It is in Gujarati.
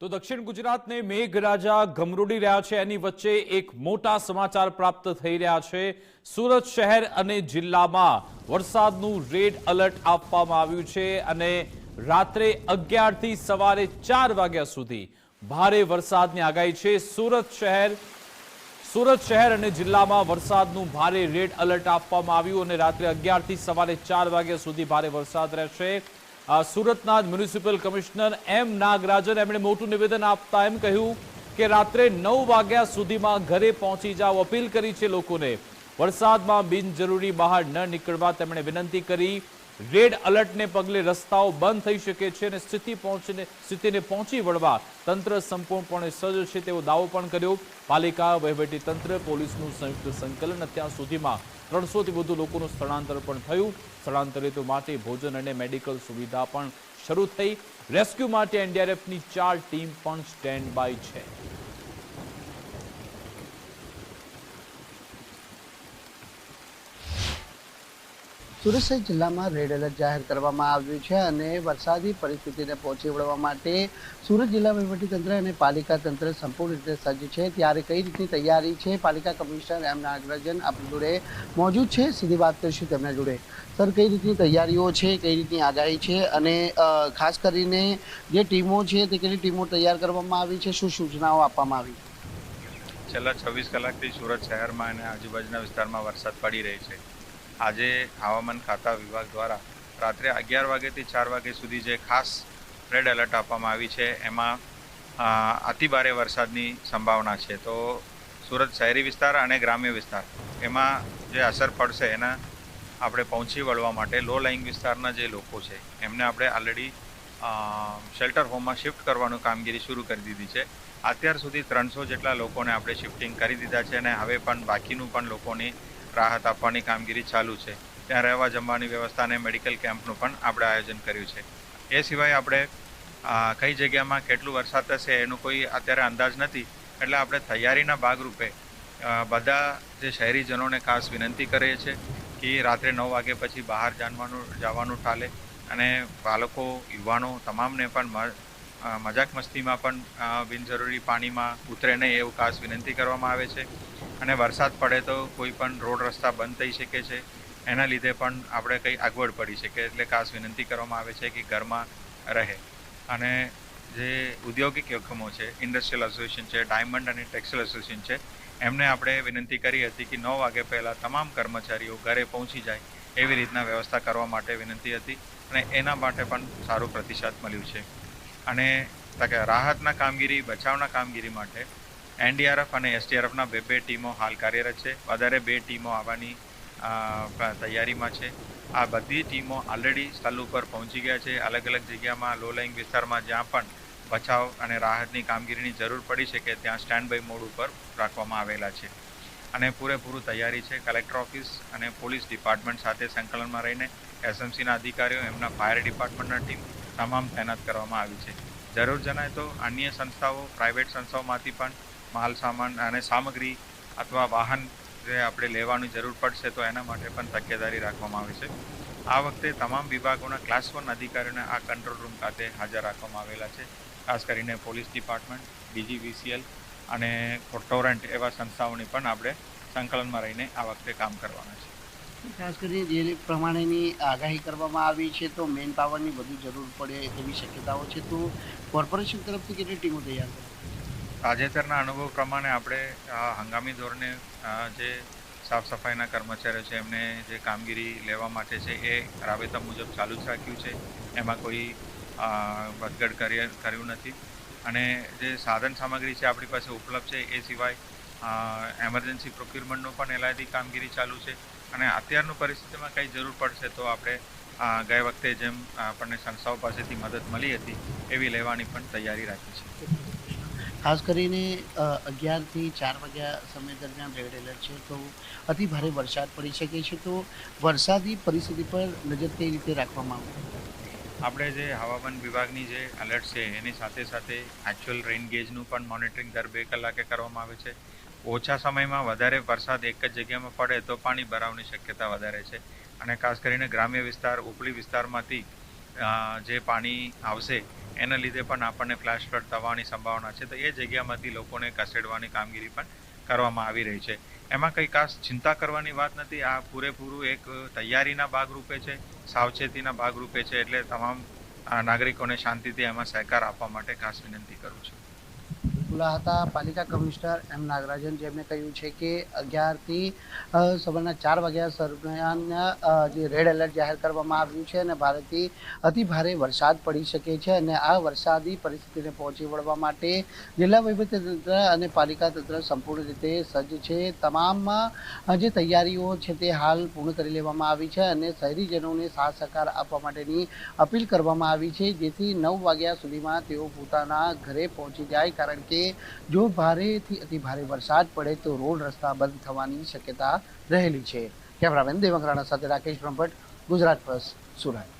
તો દક્ષિણ ગુજરાતને મેઘરાજા ગમરોડી રહ્યા છે, એની વચ્ચે એક મોટા સમાચાર પ્રાપ્ત થઈ રહ્યા છે। સુરત શહેર અને જિલ્લામાં વરસાદનું રેડ એલર્ટ આપવામાં આવ્યું છે અને રાત્રે 11 થી સવારે 4 વાગ્યા સુધી ભારે વરસાદની આગાહી છે। સુરત શહેર અને જિલ્લામાં વરસાદનું ભારે રેડ એલર્ટ આપવામાં આવ્યું અને રાત્રે 11 થી સવારે 4 વાગ્યા સુધી ભારે વરસાદ રહેશે। સુરતના મ્યુનિસિપલ કમિશનર એમ નાગરાજન એમણે મોટું નિવેદન આપતા એમ કહ્યું કે રાત્રે 9 વાગ્યા સુધીમાં ઘરે પહોંચી જાવ અપીલ કરી છે લોકોને। વરસાદમાં બિનજરૂરી બહાર ન નીકળવા તેમણે વિનંતી કરી। રેડ એલર્ટને પગલે રસ્તાઓ બંધ થઈ શકે છે અને સ્થિતિને પહોંચી વળવા તંત્ર સંપૂર્ણપણે સજ્જ છે તેવો દાવો પણ કર્યો। પાલિકા વહીવટીતંત્ર પોલીસનું સંયુક્ત સંકલન અત્યાર સુધીમાં 300 થી વધુ લોકોનું સ્થળાંતર પણ થયું। સ્થળાંતરિતો માટે ભોજન અને મેડિકલ સુવિધા પણ શરૂ થઈ। રેસ્ક્યુ માટે એનડીઆરએફની 4 ટીમ પણ સ્ટેન્ડ બાય છે। સુરત શહેર જિલ્લામાં રેડ એલર્ટ જાહેર કરવામાં આવ્યું છે અને વરસાદી પરિસ્થિતિને પહોંચી વળવા માટે સુરત જિલ્લા વહીવટીતંત્ર અને પાલિકા તંત્ર સંપૂર્ણ રીતે સજ્જ છે। ત્યારે કઈ રીતની તૈયારી છે, પાલિકા કમિશનર એમ નાગરાજન આપણી જોડે મોજૂદ છે, સીધી વાત કરીશું તેમના જોડે। સર, કઈ રીતની તૈયારીઓ છે, કઈ રીતની આગાહી છે અને ખાસ કરીને જે ટીમો છે તે કેટલી ટીમો તૈયાર કરવામાં આવી છે, શું સૂચનાઓ આપવામાં આવી? છેલ્લા 26 કલાકથી સુરત શહેરમાં અને આજુબાજુના વિસ્તારમાં વરસાદ પડી રહી છે। આજે હવામાન ખાતા વિભાગ દ્વારા રાત્રે 11 વાગ્યાથી 4 વાગ્યા સુધી જે ખાસ રેડ એલર્ટ આપવામાં આવી છે એમાં અતિભારે વરસાદની સંભાવના છે। તો સુરત શહેરી વિસ્તાર અને ગ્રામ્ય વિસ્તાર એમાં જે અસર પડશે એના આપણે પહોંચી વળવા માટે લો લાઇંગ વિસ્તારના જે લોકો છે એમને આપણે ઓલરેડી શેલ્ટર હોમમાં શિફ્ટ કરવાનું કામગીરી શરૂ કરી દીધી છે। અત્યાર સુધી 300 જેટલા લોકોને આપણે શિફ્ટિંગ કરી દીધા છે અને હવે પણ બાકીનું પણ લોકોની રાહત આપવાની કામગીરી ચાલુ છે। ત્યાં રહેવા જમવાની વ્યવસ્થા અને મેડિકલ કેમ્પનું પણ આપણે આયોજન કર્યું છે। એ સિવાય આપણે કઈ જગ્યામાં કેટલું વરસાદ થશે એનું કોઈ અત્યારે અંદાજ નથી, એટલે આપણે તૈયારીના ભાગરૂપે બધા જે શહેરીજનોને ખાસ વિનંતી કરીએ છીએ કે રાત્રે 9 વાગ્યા પછી બહાર જવાનું ટાળે અને બાળકો, યુવાનો તમામને પણ મજાક મસ્તીમાં પણ બિનજરૂરી પાણીમાં ઉતરે નહીં એવું ખાસ વિનંતી કરવામાં આવે છે। અને વરસાદ પડે તો કોઈ પણ રોડ રસ્તા બંધ થઈ શકે છે, એના લીધે પણ આપણે કંઈ અગવડ પડી શકે, એટલે ખાસ વિનંતી કરવામાં આવે છે કે ઘરમાં રહે। અને જે ઔદ્યોગિક એકમો છે, ઇન્ડસ્ટ્રીયલ એસોસિએશન છે, ડાયમંડ અને ટેક્સટાઇલ એસોસિએશન છે, એમને આપણે વિનંતી કરી હતી કે 9 વાગ્યા પહેલાં તમામ કર્મચારીઓ ઘરે પહોંચી જાય એવી રીતના વ્યવસ્થા કરવા માટે વિનંતી હતી અને એના માટે પણ સારો પ્રતિસાદ મળ્યું છે। અને રાહતના કામગીરી, બચાવના કામગીરી માટે એનડીઆરએફ અને એસડીઆરએફના બે ટીમો હાલ કાર્યરત છે। વધારે 2 ટીમો આવવાની તૈયારીમાં છે। આ બધી ટીમો ઓલરેડી સ્થળ ઉપર પહોંચી ગયા છે। અલગ અલગ જગ્યામાં લો લાઇંગ વિસ્તારમાં જ્યાં પણ બચાવ અને રાહતની કામગીરીની જરૂર પડી શકે ત્યાં સ્ટેન્ડ બાય મોડ ઉપર રાખવામાં આવેલા છે અને પૂરેપૂરું તૈયારી છે। કલેક્ટર ઓફિસ અને પોલીસ ડિપાર્ટમેન્ટ સાથે સંકલનમાં રહીને એસએમસીના અધિકારીઓ, એમના ફાયર ડિપાર્ટમેન્ટના ટીમ તમામ તૈનાત કરવામાં આવી છે। જરૂર જણાય તો અન્ય સંસ્થાઓ, પ્રાઇવેટ સંસ્થાઓમાંથી પણ માલ સામાન અને સામગ્રી અથવા વાહન જે આપણે લેવાની જરૂર પડશે તો એના માટે પણ તકેદારી રાખવામાં આવે છે। આ વખતે તમામ વિભાગોના ક્લાસ 1 અધિકારીઓને આ કંટ્રોલ રૂમ ખાતે હાજર રાખવામાં આવેલા છે। ખાસ કરીને પોલીસ ડિપાર્ટમેન્ટ, ડીજીવીસીએલ અને ટોરન્ટ એવા સંસ્થાઓની પણ આપણે સંકલનમાં રહીને આ વખતે કામ કરવાના છે। ખાસ કરીને જે પ્રમાણેની આગાહી કરવામાં આવી છે તો મેન પાવરની વધુ જરૂર પડે તેવી શક્યતાઓ છે, તો કોર્પોરેશન તરફથી કેટલી ટીમો તૈયાર કરી? તાજેતરના અનુભવ પ્રમાણે આપણે હંગામી ધોરણે જે સાફ સફાઈના કર્મચારીઓ છે એમને જે કામગીરી લેવા માટે છે એ રાબેતા મુજબ ચાલુ જ રાખ્યું છે। એમાં કોઈ વધઘટ કર્યું નથી અને જે સાધન સામગ્રી છે આપણી પાસે ઉપલબ્ધ છે। એ સિવાય એમરજન્સી પ્રોક્યુરમેન્ટનું પણ એલાયદી કામગીરી ચાલુ છે અને અત્યારની પરિસ્થિતિમાં કંઈ જરૂર પડશે તો આપણે ગઈ વખતે જેમ આપણને સંસ્થાઓ પાસેથી મદદ મળી હતી એવી લેવાની પણ તૈયારી રાખી છે। ખાસ કરીને 11 થી 4 વાગ્યા સમય દરમિયાન રેડ એલર્ટ છે, તો અતિ ભારે વરસાદ પડી શકે છે, તો વરસાદી પરિસ્થિતિ પર નજર કઈ રીતે રાખવામાં આવશે? આપણે જે હવામાન વિભાગની જે એલર્ટ છે એની સાથે સાથે એકચ્યુઅલ રેઇન ગેજનું પણ મોનિટરિંગ દર 2 કલાકે કરવામાં આવે છે। ઓછા સમયમાં વધારે વરસાદ એક જ જગ્યામાં પડે તો પાણી ભરાવાની શક્યતા વધારે છે અને ખાસ કરીને ગ્રામ્ય વિસ્તાર, ઉપલી વિસ્તારમાંથી જે પાણી આવશે એના લીધે પણ આપણને ફ્લેશ ફ્લડ થવાની સંભાવના છે. તો એ જગ્યામાંથી લોકોને ખસેડવાની કામગીરી પણ કરવામાં આવી રહી છે. એમાં કંઈ ખાસ ચિંતા કરવાની વાત નથી. આ પૂરેપૂરું એક તૈયારીના ભાગરૂપે છે, સાવચેતીના ભાગરૂપે છે. એટલે તમામ નાગરિકોને શાંતિથી એમાં સહકાર આપવા માટે ખાસ વિનંતી કરું છું. ખુલ્લા હતા પાલિકા કમિશનર એમ નાગરાજન, જેમણે કહ્યું છે કે 11થી સવારના 4 વાગ્યા દરમિયાન જે રેડ એલર્ટ જાહેર કરવામાં આવ્યું છે અને ભારેથી અતિ ભારે વરસાદ પડી શકે છે અને આ વરસાદી પરિસ્થિતિને પહોંચી વળવા માટે જિલ્લા વહીવટીતંત્ર અને પાલિકા તંત્ર સંપૂર્ણ રીતે સજ્જ છે. તમામ જે તૈયારીઓ છે તે હાલ પૂર્ણ કરી લેવામાં આવી છે અને શહેરીજનોને સાથ સહકાર આપવા માટેની અપીલ કરવામાં આવી છે, જેથી 9 વાગ્યા સુધીમાં તેઓ પોતાના ઘરે પહોંચી જાય. કારણ કે જો ભારેથી અતિ ભારે વરસાદ પડે તો રોડ રસ્તા બંધ થવાની શક્યતા રહેલી છે. કેમેરામેન દેવંગ રાણા સાથે રાકેશ બ્રહ્મભટ્ટ, ગુજરાત ફર્સ્ટ, સુરત.